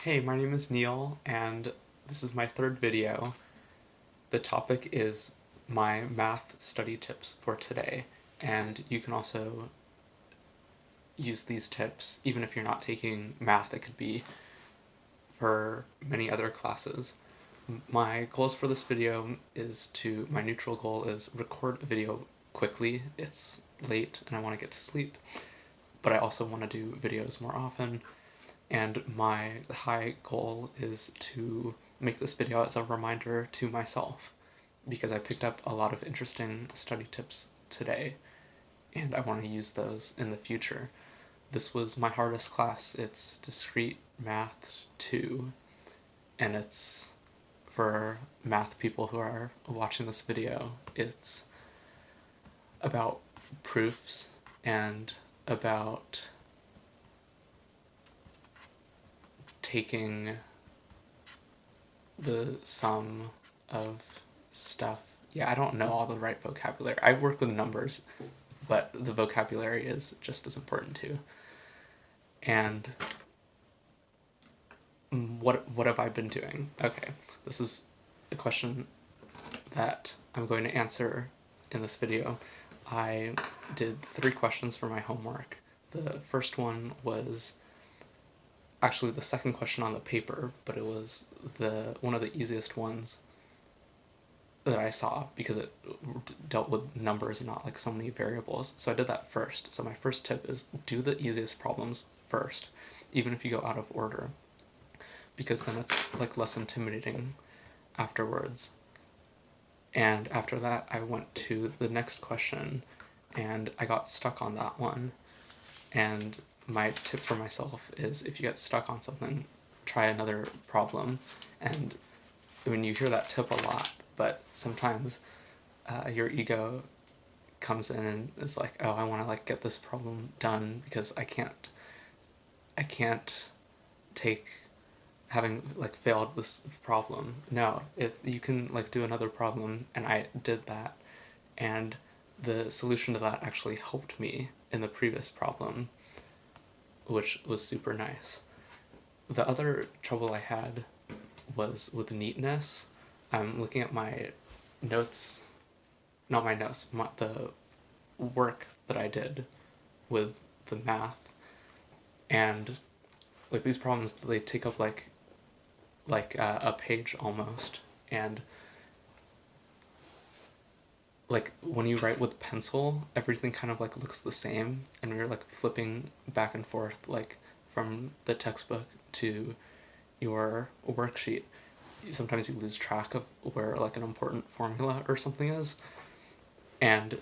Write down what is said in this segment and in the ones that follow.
Hey, my name is Neil, and this is my third video. The topic is my math study tips for today, and you can also use these tips even if you're not taking math. It could be for many other classes. My goals for this video my neutral goal is record a video quickly. It's late and I want to get to sleep, but I also want to do videos more often. And my high goal is to make this video as a reminder to myself, because I picked up a lot of interesting study tips today, and I want to use those in the future. This was my hardest class. It's Discrete Math 2, and it's for math people who are watching this video. It's about proofs and about taking the sum of stuff. Yeah, I don't know all the right vocabulary. I work with numbers, but the vocabulary is just as important too. And what have I been doing? Okay, this is a question that I'm going to answer in this video. I did 3 questions for my homework. The first one was actually the second question on the paper, but it was one of the easiest ones that I saw because it dealt with numbers and not like so many variables. So I did that first. So my first tip is do the easiest problems first, even if you go out of order, because then it's like less intimidating afterwards. And after that, I went to the next question and I got stuck on that one. And my tip for myself is if you get stuck on something, try another problem. And I mean, you hear that tip a lot, but sometimes your ego comes in and is like, oh, I want to like get this problem done because I can't take having like failed this problem. No, you can like do another problem, and I did that, and the solution to that actually helped me in the previous problem, which was super nice. The other trouble I had was with neatness. I'm looking at my notes, not my notes, the work that I did with the math, and like these problems, they take up a page almost, and like when you write with pencil, everything kind of like looks the same, and you're like flipping back and forth like from the textbook to your worksheet. Sometimes you lose track of where like an important formula or something is. And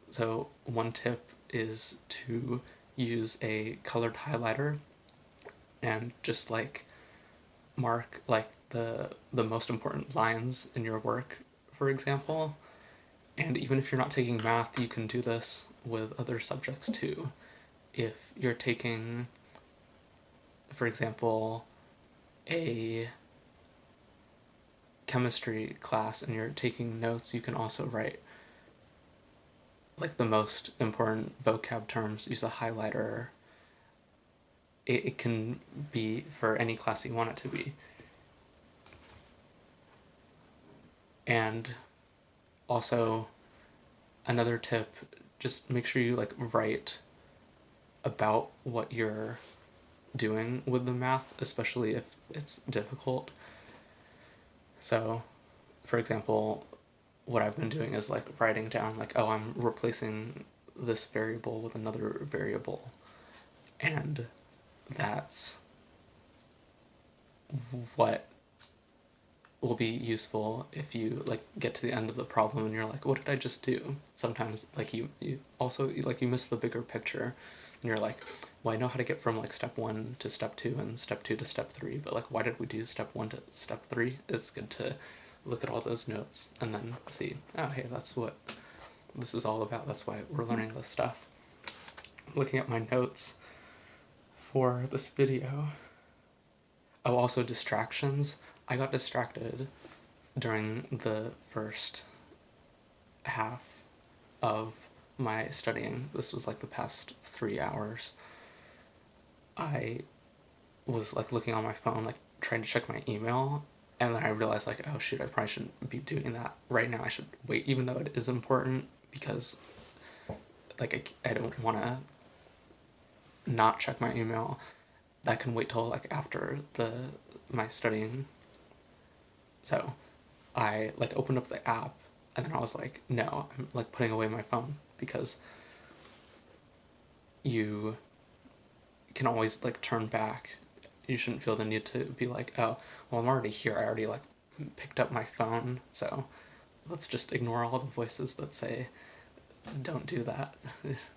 so one tip is to use a colored highlighter and just like mark like the most important lines in your work, for example. And even if you're not taking math, you can do this with other subjects too. If you're taking, for example, a chemistry class and you're taking notes, you can also write like the most important vocab terms, use a highlighter. It can be for any class you want it to be. And also, another tip, just make sure you like write about what you're doing with the math, especially if it's difficult. So, for example, what I've been doing is like writing down like, oh, I'm replacing this variable with another variable, and that's what will be useful if you like get to the end of the problem and you're like, what did I just do? Sometimes like you also like you miss the bigger picture, and you're like, well, I know how to get from like step 1 to step 2 and step 2 to step 3, but like why did we do step 1 to step 3? It's good to look at all those notes and then see, oh hey, that's what this is all about. That's why we're learning this stuff. Looking at my notes for this video. Oh, also distractions. I got distracted during the first half of my studying. This was like the past 3 hours. I was like looking on my phone, like trying to check my email, and then I realized like, oh shoot, I probably shouldn't be doing that right now. I should wait, even though it is important, because like I don't want to not check my email. That can wait till like after my studying. So I like opened up the app, and then I was like, no, I'm like putting away my phone, because you can always like turn back. You shouldn't feel the need to be like, oh, well, I'm already here. I already like picked up my phone, so let's just ignore all the voices that say, don't do that.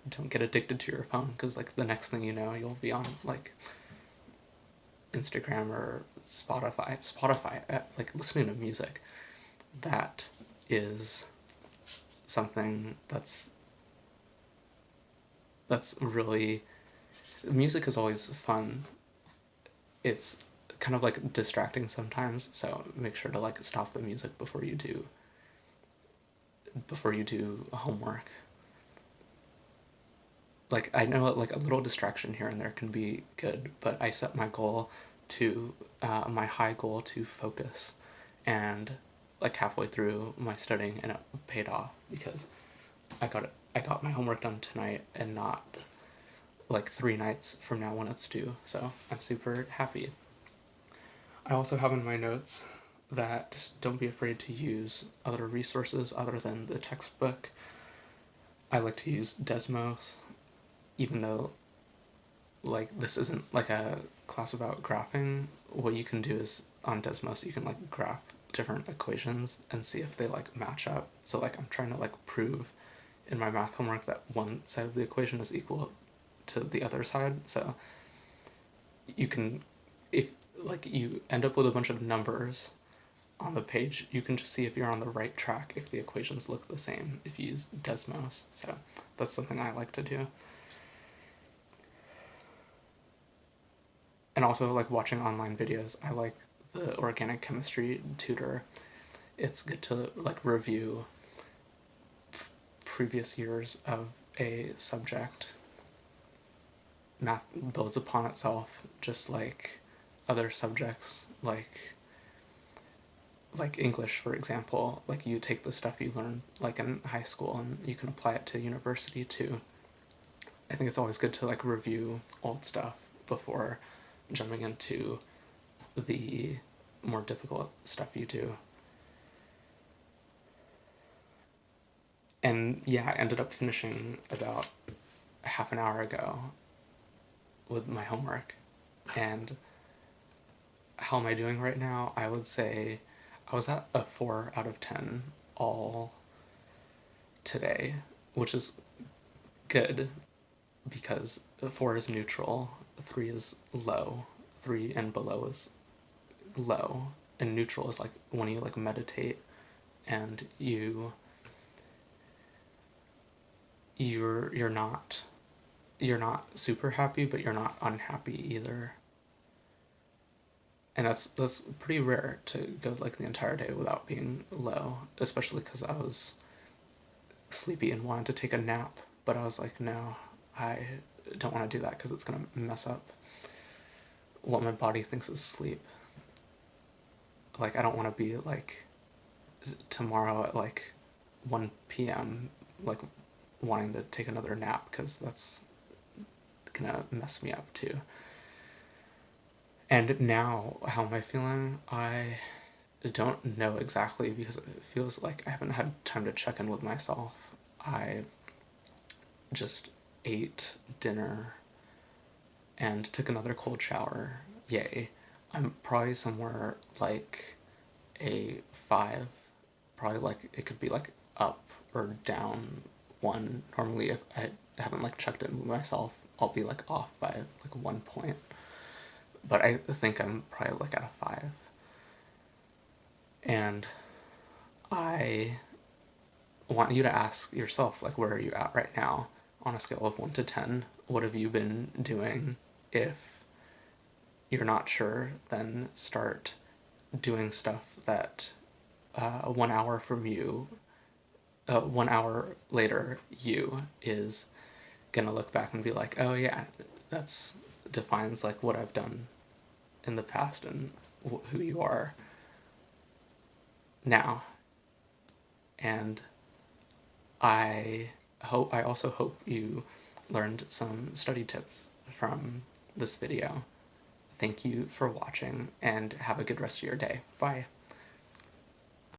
Don't get addicted to your phone, because like the next thing you know, you'll be on like Instagram or Spotify, like listening to music. That is something that's really, music is always fun. It's kind of like distracting sometimes, so make sure to like stop the music before you do homework. Like I know like a little distraction here and there can be good, but I set my goal to my high goal to focus, and like halfway through my studying, and it paid off, because I got my homework done tonight and not like 3 nights from now when it's due. So I'm super happy. I also have in my notes that don't be afraid to use other resources other than the textbook. I like to use Desmos, even though like this isn't like a class about graphing. What you can do is on Desmos you can like graph different equations and see if they like match up. So like I'm trying to like prove in my math homework that one side of the equation is equal to the other side. So you can, if like you end up with a bunch of numbers on the page, you can just see if you're on the right track if the equations look the same if you use Desmos. So that's something I like to do. And also like watching online videos. I like the organic chemistry tutor. It's good to like review previous years of a subject. Math builds upon itself, just like other subjects, like English, for example. Like you take the stuff you learn like in high school and you can apply it to university too. I think it's always good to like review old stuff before jumping into the more difficult stuff you do. And yeah, I ended up finishing about half an hour ago with my homework. And how am I doing right now? I would say I was at a 4 out of 10 all today, which is good, because 4 is neutral, 3 is low, 3 and below is low, and neutral is like when you like meditate and you're not super happy, but you're not unhappy either. And that's pretty rare to go like the entire day without being low, especially because I was sleepy and wanted to take a nap, but I was like, no, I don't want to do that because it's gonna mess up what my body thinks is sleep. Like I don't want to be like tomorrow at like 1 p.m. like wanting to take another nap, because that's gonna mess me up too. And now, how am I feeling? I don't know exactly, because it feels like I haven't had time to check in with myself. I just ate dinner and took another cold shower. Yay. I'm probably somewhere like a 5. Probably like it could be like up or down 1. Normally, if I haven't like checked in with myself, I'll be like off by like 1 point. But I think I'm probably like at a 5. And I want you to ask yourself, like, where are you at right now on a scale of 1 to 10? What have you been doing? If you're not sure, then start doing stuff that 1 hour from you, 1 hour later, you is gonna look back and be like, oh yeah, that's defines like what I've done in the past and who you are now. And I also hope you learned some study tips from this video. Thank you for watching, and have a good rest of your day. Bye.